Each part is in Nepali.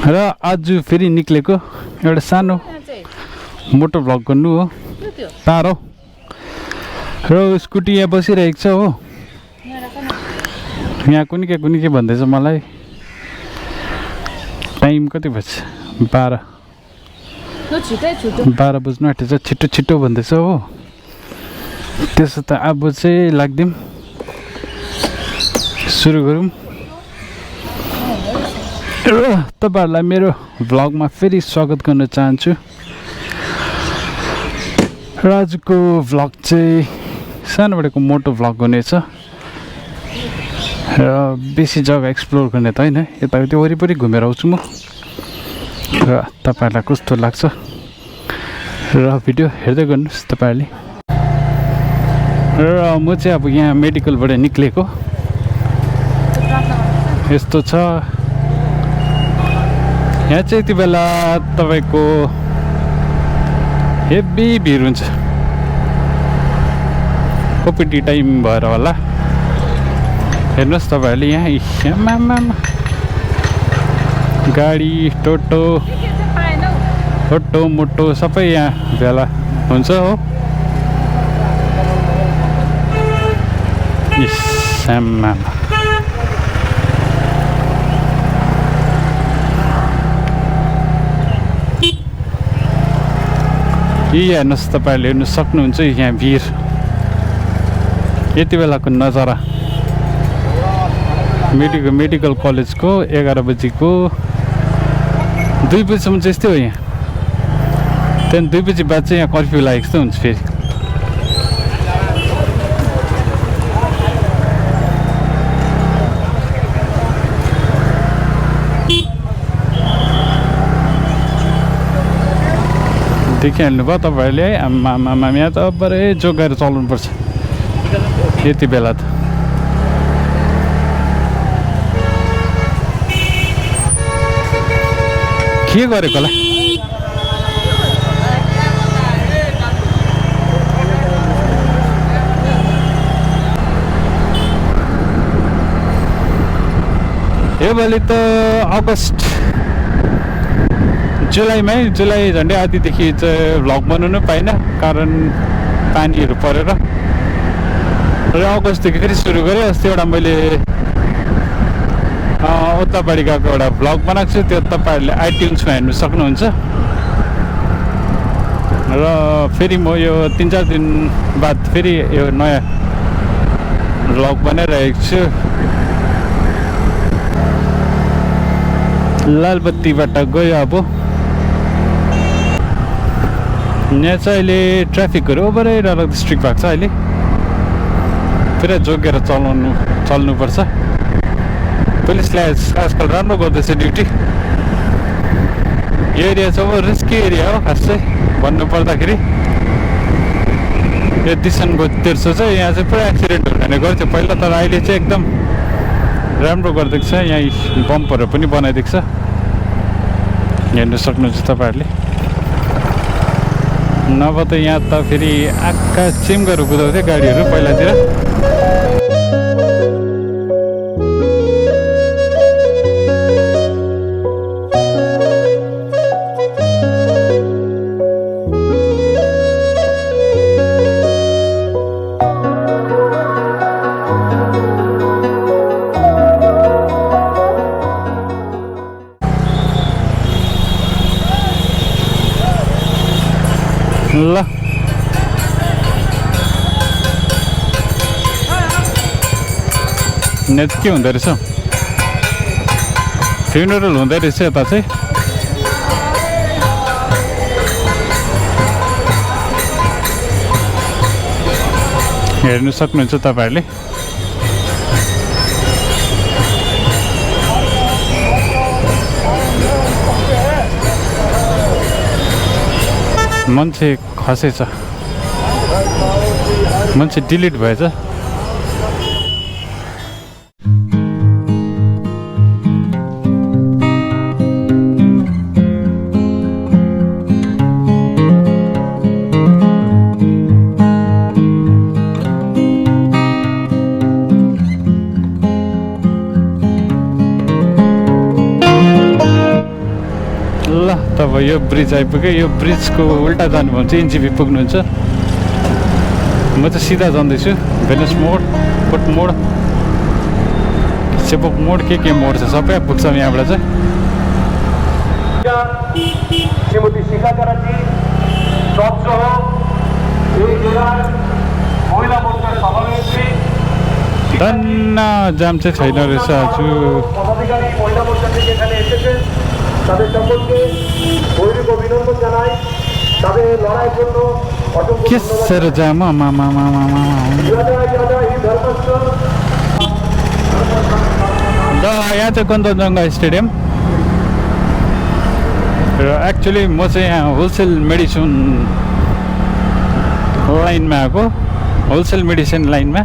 र आज फेरि निक्लेको एउटा सानो मोटो भ्लग गर्नु हो तारो र स्कुटी यहाँ बसिरहेको छ हो यहाँ कुनी के भन्दैछ मलाई टाइम कति भएछ 12 बज्नु आँटेछ छिटो छिटो भन्दैछ हो त्यसो त अब चाहिँ लाग्दिउँ सुरु गरौँ र तपाईहरुलाई मेरो भ्लगमा फेरि स्वागत गर्न चाहन्छु र आजको भ्लग चाहिँ सानोबडेको मोटो भ्लग हुनेछ र बेसी जग्गा एक्सप्लोर गर्ने त होइन यताउति वरिपरि घुमेर आउँछु म र तपाईहरुलाई कस्तो लाग्छ र भिडियो हेर्दै गर्नुहोस् तपाईहरुले र म चाहिँ अब यहाँ मेडिकलबाट निक्लेको यस्तो छ यहाँ चाहिँ यति बेला तपाईको हेभी भिड हुन्छ ओपिडी टाइम भएर होला हेर्नुहोस् तपाईहरुले यहाँ गाडी टोटो मोटो सबै यहाँ भेला हुन्छ हो हेर्नुहोस् तपाईहरुले हेर्नु सक्नुहुन्छ यहाँ भिड यति बेलाको नजारा मेडिकल कलेजको 11 बजीको 2 बजीसम्म चाहिँ यस्तै हो यहाँ त्यहाँदेखि 2 बजी बाद चाहिँ यहाँ कर्फ्यू लागेको जस्तो हुन्छ फेरि देखिहाल्नु भयो तपाईहरुले है आमा यहाँ त अबरे जोगाएर चलाउनु पर्छ यति बेला त के गरेको होला योपालि त अगस्त जुलाई झन्डै आधीदेखि चाहिँ भ्लग बनाउनु पाइनँ कारण पानीहरू परेर र अगस्तदेखि फेरि सुरु गरेँ अस्ति एउटा मैले उतापट्टि गएको एउटा भ्लग बनाएको छु त्यो तपाईहरुले आइट्युन्समा हेर्नु सक्नुहुन्छ र फेरि म यो 3-4 दिन बाद फेरि यो नयाँ भ्लग बनाइरहेको छु लालबत्तीबाट गयो अब यहाँ चाहिँ अहिले ट्राफिकहरू ओभरै डरलाग्दो स्ट्रिक्ट भएको छ अहिले पुरा जोगेर चल्नुपर्छ पुलिसले आजकल राम्रो गर्दैछ ड्युटी यो एरिया चाहिँ अब रिस्की एरिया हो खास चाहिँ भन्नुपर्दाखेरि यो दिसनको तेर्सो चाहिँ यहाँ चाहिँ पुरा एक्सिडेन्टहरू हुने गर्थ्यो पहिला तर अहिले चाहिँ एकदम राम्रो गरिदिएको छ यहाँ बम्पहरू पनि बनाइदिएको छ हेर्नु सक्नुहुन्छ तपाईहरुले नभए त यहाँ त फेरि आक्का चिम्गहरू कुदाउँथ्यो गाडीहरू पहिलातिर ल नेट के हुँदो रहेछ फ्युनरल हुँदै रहेछ यता चाहिँ हेर्नु सक्नुहुन्छ तपाईहरुले मान्छे खसेछ मान्छे डिलिट भएछ तब यो ब्रिज आइपुग्यो यो ब्रिजको उल्टा जानु भने चाहिँ एनजेपी पुग्नुहुन्छ म चाहिँ सिधा जाँदैछु भेनस मोड कोट मोड सेपोक मोड के मोड छ सबै पुग्छौँ यहाँबाट चाहिँ श्रीमती शिखा कराची तत्सह এই জেলার মহিলা মোর্চার সভানেত্রী धन्न जाम चाहिँ छैन रहेछ आज পদাধিকারী মহিলা মোর্চা থেকে এখানে এসেছেন তাদের সকলকে গৌরব অভিনন্দন জানাই তাদের লড়াইয়ের জন্য অসংখ্য के साह्रो जाम मामा यहाँ चाहिँ कञ्चनजङ्घा स्टेडियम र एक्चुअली म चाहिँ यहाँ होलसेल मेडिसिन लाइनमा आएको होलसेल मेडिसिन लाइनमा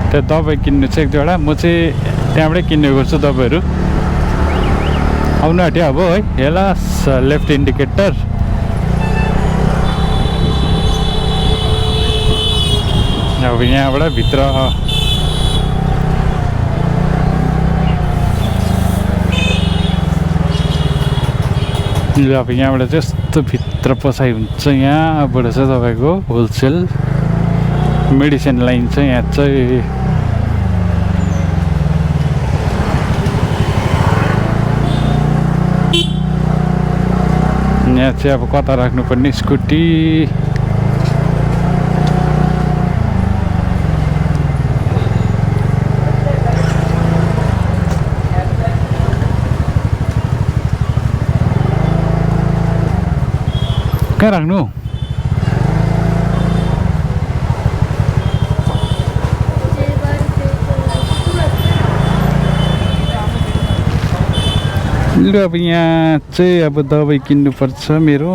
त्यो दबाई किन्नु चाहिँ एक दुईवटा म चाहिँ त्यहाँबाटै किन्ने गर्छु दबाईहरू आउनु आँट्यो अब है हेला लेफ्ट इन्डिकेटर अब यहाँबाट भित्र अब यहाँबाट चाहिँ यस्तो भित्र पसाइ हुन्छ यहाँबाट चाहिँ तपाईँको होलसेल मेडिसिन लाइन चाहिँ यहाँ चाहिँ यहाँ चाहिँ अब कता राख्नुपर्ने स्कुटी कहाँ राख्नु ल अब यहाँ चाहिँ अब दबाई किन्नुपर्छ मेरो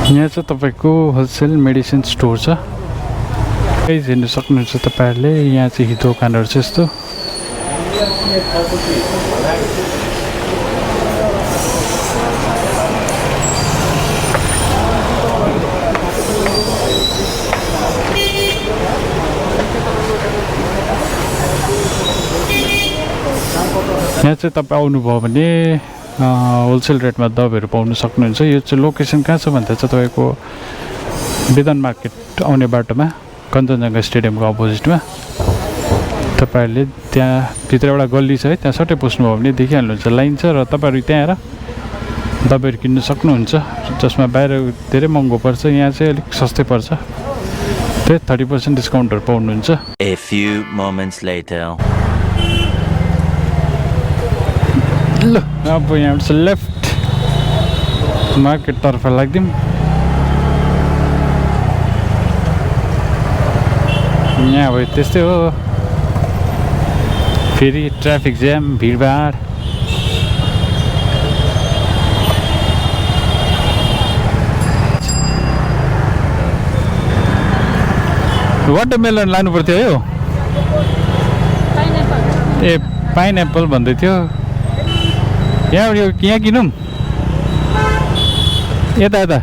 यहाँ चाहिँ तपाईँको होलसेल मेडिसिन स्टोर छ गाइज हेर्नु सक्नुहुन्छ तपाईँहरूले यहाँ चाहिँ दोकानहरू छ यस्तो यहाँ चाहिँ तपाईँ आउनुभयो भने होलसेल रेटमा दबाईहरू पाउनु सक्नुहुन्छ यो चाहिँ लोकेसन कहाँ छ भन्दा चाहिँ तपाईँको बेदन मार्केट आउने बाटोमा कञ्चनजङ्घा स्टेडियमको अपोजिटमा तपाईँहरूले त्यहाँ भित्र एउटा गल्ली छ है त्यहाँ सट्टै पस्नुभयो भने देखिहाल्नुहुन्छ लाइन छ र तपाईँहरू त्यहाँ आएर दबाईहरू किन्नु सक्नुहुन्छ जसमा बाहिर धेरै महँगो पर्छ यहाँ चाहिँ अलिक सस्तै पर्छ त्यही 30% डिस्काउन्टहरू पाउनुहुन्छ ल अब यहाँबाट चाहिँ लेफ्ट मार्केटतर्फ लाग्दिउँ यहाँ भयो त्यस्तै हो फेरि ट्राफिक जाम भिडभाड वाटरमेलन लानु पर्थ्यो है ए पाइनएप्पल भन्दै थियो यहाँ किनौँ यता यता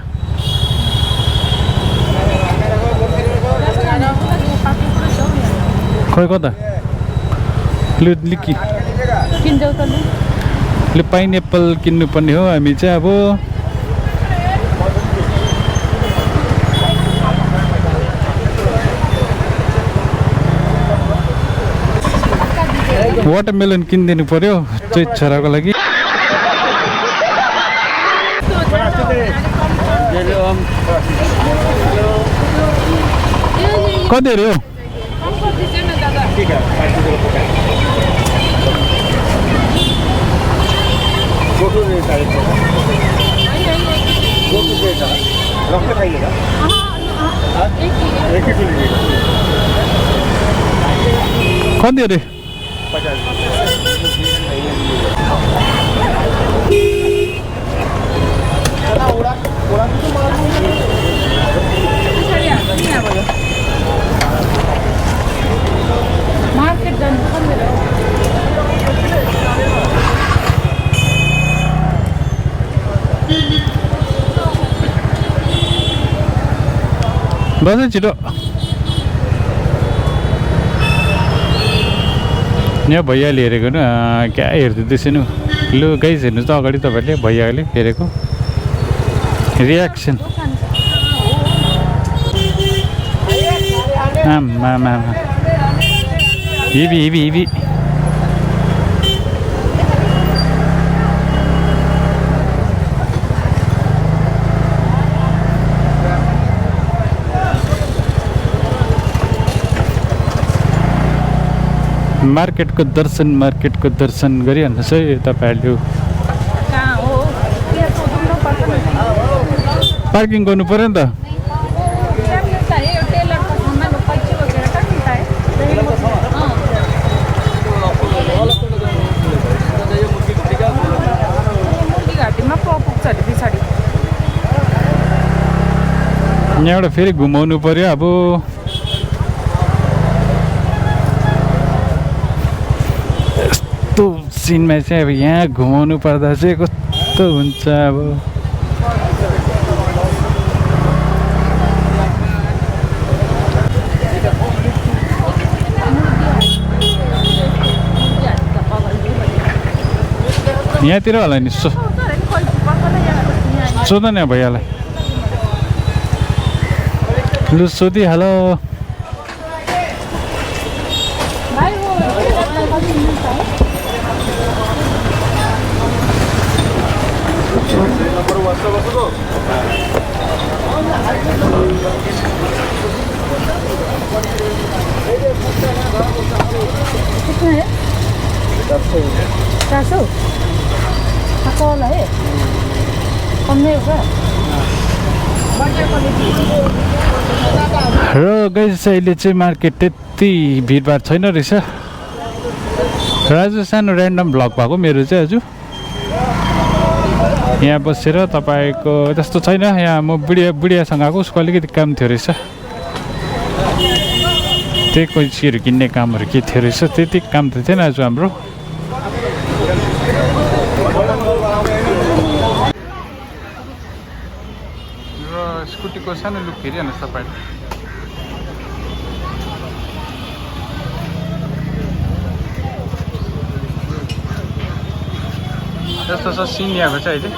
खै कता लु पाइनएप्पल किन्नुपर्ने हो हामी चाहिँ अब वाटरमेलन किनिदिनु पर्यो चाहिँ छोराको लागि कति अरे हो कति अरे मार्केट जानु बस छिटो यहाँ भैयाले हेरेको नि क्या हेरिदिँदैछ नि लु गाइस हेर्नुहोस् त अगाडि तपाईँहरूले भैयाले हेरेको रियाक्सन आमा हिबी हिबी हिबी मार्केटको दर्शन गरिहाल्नुहोस् है तपाईँहरूले पार्किङ गर्नु पर्यो नि त यहाँबाट फेरि घुमाउनु पर्यो अब यस्तो सिनमा चाहिँ अब यहाँ घुमाउनु पर्दा चाहिँ कस्तो हुन्छ अब यहाँतिर होला नि सोध न भैयालाई लु सोधिहाल र गाइस अहिले चाहिँ मार्केट त्यति भिडभाड छैन रहेछ र आज सानो ऱ्यान्डम भ्लग भएको मेरो चाहिँ आज यहाँ बसेर तपाईँको त्यस्तो छैन यहाँ म बुढियासँग आएको उसको अलिकति काम थियो रहेछ त्यही कैँचीहरू किन्ने कामहरू के थियो रहेछ त्यति काम त थिएन आज हाम्रो र स्कुटीको सानो लुक हेरिहाल्नुहोस् तपाईँले यस्तो छ सिन यहाँको चाहिँ अहिले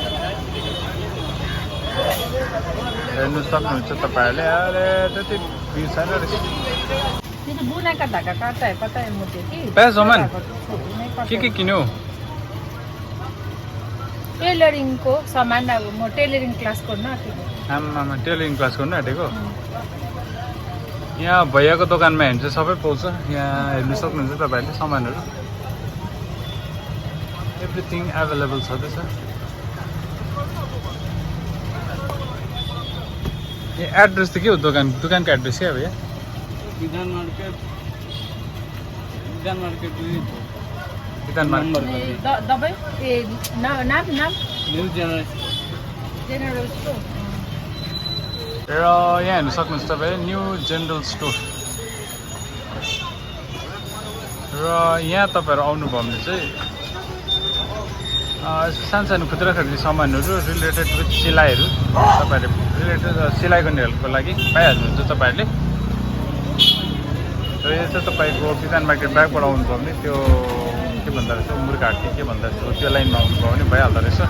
हेर्नु सक्नुहुन्छ तपाईँहरूले अरे त्यति भिड छैन रहेछ प्याज होमन के किन्यो टेलरिङको सामान अब म टेलरिङ क्लास गर्न आँटेको आमामा टेलरिङ क्लास गर्नु आँटेको यहाँ भैयाको दोकानमा हेर्नु चाहिँ सबै पाउँछ यहाँ हेर्नु सक्नुहुन्छ तपाईँहरूले सामानहरू एभ्रिथिङ एभाइलेबल छँदैछ ए एड्रेस त के हो दोकानको एड्रेस क्या भैया विधान मार्केट दबाई ए नाम न्यू जेनरल स्टोर र यहाँ हेर्नु सक्नुहुन्छ तपाईँ न्यू जेनरल स्टोर र यहाँ तपाईँहरू आउनुभयो भने चाहिँ सानो खुद्रा खरिदी सामानहरू रिलेटेड विथ सिलाइहरू तपाईँहरूले रिलेटेड सिलाइ गर्नेहरूको लागि पाइहाल्नुहुन्छ तपाईँहरूले र यो चाहिँ तपाईँको विधान मार्केट ब्याकबाट आउनुभयो भने त्यो के भन्दो रहेछ मुर्घाट के भन्दो रहेछ त्यो लाइनमा आउनुभयो भने भइहाल्दो रहेछ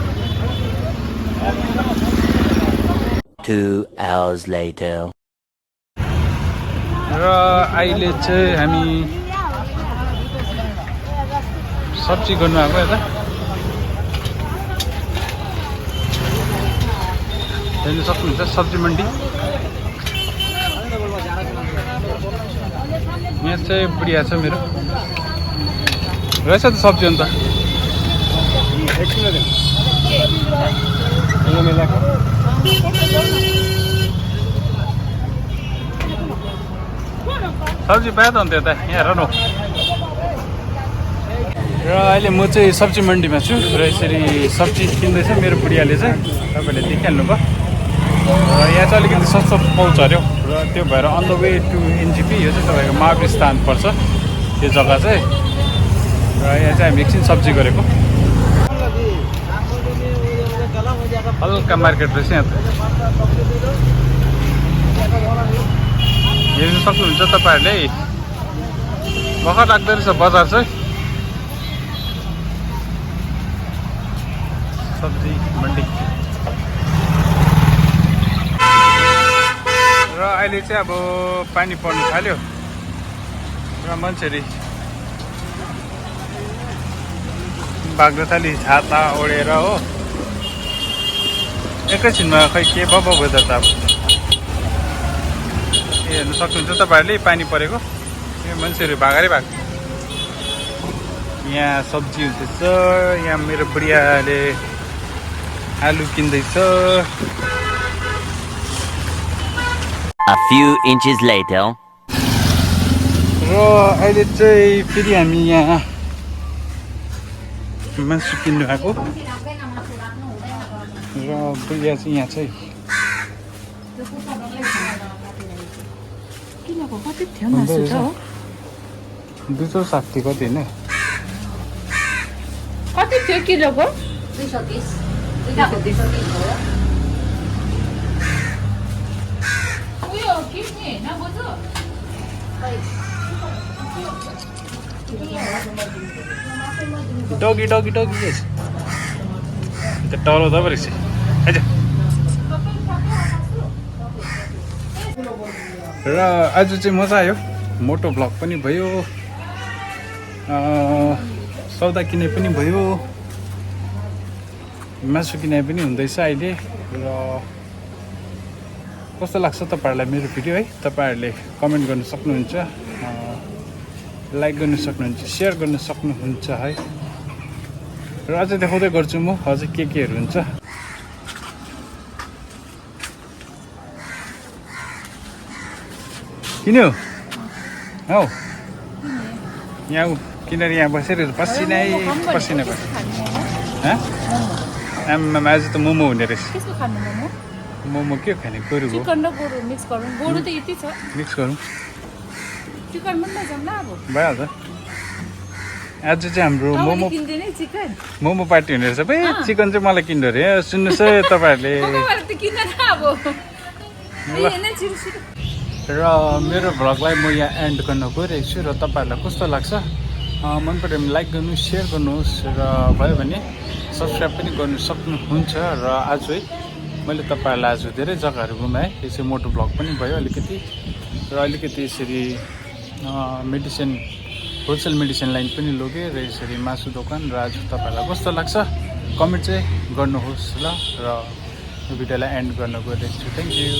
2 hours later र अहिले चाहिँ हामी सब्जी गर्नु आएको यता हेर्नु सक्नुहुन्छ सब्जी मन्डी यहाँ चाहिँ बुढिया छ मेरो रहेछ त सब्जी अन्त सब्जी पायो त अन्त यता यहाँ हेर न र अहिले म चाहिँ सब्जी मन्डीमा छु र यसरी सब्जी किन्दैछ मेरो बुढियाले चाहिँ तपाईँले देखिहाल्नु भयो र यहाँ चाहिँ अलिकति सस्तो पाउँछ अरे र त्यो भएर on the way to NJP यो चाहिँ तपाईँको महावीर स्थान पर्छ यो जग्गा चाहिँ र यहाँ चाहिँ हामी एकछिन सब्जी गरेको हल्का मार्केट रहेछ यहाँ त हेर्नु सक्नुहुन्छ तपाईँहरूले भर्खर लाग्दो रहेछ बजार चाहिँ सब्जी मन्डी र अहिले चाहिँ अब पानी पर्नु थाल्यो र मान्छेहरू भाग्न थाली छाता ओढेर हो एकैछिनमा खै के भयो त अब हेर्नु सक्नुहुन्छ तपाईँहरूले पानी परेको यो मान्छेहरू भागरै भएको यहाँ सब्जी हुँदैछ यहाँ मेरो बुढियाले आलु किन्दैछ A few inches later. र अहिले चाहिँ फेरि हामी यहाँ मासु किन्नु आएको र बुढिया चाहिँ यहाँ चाहिँ कति थियो मासु त 260 कति होइन कति थियो किलोको 230 भयो उयो किन्ने हैन बोजू डगी डगी डगी yes त्यो टाउलो दबा रहेछ आइज र आज चाहिँ मजा आयो मोटो भ्लग पनि भयो सौदा किने पनि भयो मासु किने पनि हुँदैछ अहिले र कस्तो लाग्छ तपाईँहरूलाई मेरो भिडियो है तपाईँहरूले कमेन्ट गर्न सक्नुहुन्छ लाइक गर्न सक्नुहुन्छ सेयर गर्न सक्नुहुन्छ है र अझै देखाउँदै गर्छु म अझै केहरू हुन्छ किन्यो हौ यहाँ किनेर यहाँ बसेर पसिनै पसिना आमामा आज त मोमो हुने रहेछ केको खानु मोमो मोमो के खाने गोरुको चिकन र गोरु मिक्स गरौँ गोरु त यति छ मिक्स गरौँ चिकन पनि लैजाउँ ल अब भइहाल्छ आज चाहिँ हाम्रो मोमो किन्दैन चिकन मोमो पार्टी हुने रहेछ भाइ चिकन चाहिँ मलाई किन्नु अरे सुन्नुहोस् है तपाईँहरूले र मेरो भ्लगलाई म यहाँ एन्ड गर्न गइरहेको छु र तपाईँहरूलाई कस्तो लाग्छ मन पऱ्यो भने लाइक गर्नु सेयर गर्नुहोस् र भयो भने सब्सक्राइब पनि गर्नु सक्नुहुन्छ र आज है मैले तपाईँहरूलाई आज धेरै जग्गाहरू घुमाएँ यसरी मोटो भ्लग पनि भयो अलिकति र अलिकति यसरी मेडिसिन होलसेल मेडिसिन लाइन पनि लगेँ र यसरी मासु दोकान र आज तपाईँहरूलाई कस्तो लाग्छ कमेन्ट चाहिँ गर्नुहोस् ल र यो भिडियोलाई एन्ड गर्न गइरहेको छु थ्याङ्क यू